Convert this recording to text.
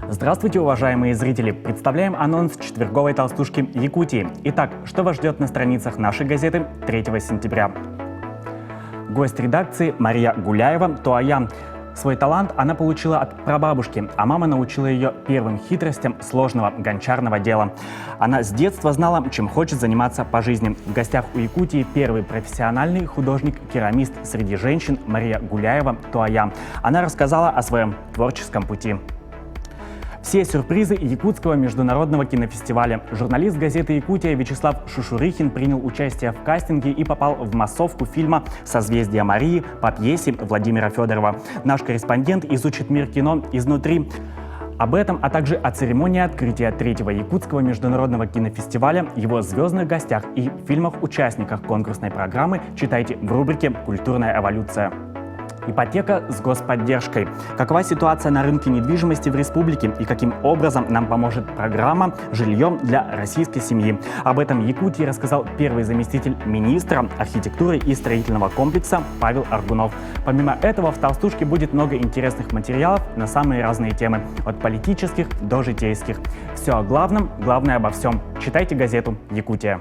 Здравствуйте, уважаемые зрители! Представляем анонс четверговой толстушки Якутии. Итак, что вас ждет на страницах нашей газеты 3 сентября? Гость редакции Мария Гуляева «Туая». Свой талант она получила от прабабушки, а мама научила ее первым хитростям сложного гончарного дела. Она с детства знала, чем хочет заниматься по жизни. В гостях у Якутии первый профессиональный художник-керамист среди женщин Мария Гуляева «Туая». Она рассказала о своем творческом пути. Все сюрпризы Якутского международного кинофестиваля. Журналист газеты «Якутия» Вячеслав Шушурихин принял участие в кастинге и попал в массовку фильма «Созвездие Марии» по пьесе Владимира Федорова. Наш корреспондент изучит мир кино изнутри. Об этом, а также о церемонии открытия 3-го Якутского международного кинофестиваля, его звездных гостях и фильмах-участниках конкурсной программы читайте в рубрике «Культурная эволюция». Ипотека с господдержкой. Какова ситуация на рынке недвижимости в республике и каким образом нам поможет программа «Жилье для российской семьи». Об этом Якутии рассказал первый заместитель министра архитектуры и строительного комплекса Павел Аргунов. Помимо этого в «Толстушке» будет много интересных материалов на самые разные темы, от политических до житейских. Все о главном, главное обо всем. Читайте газету «Якутия».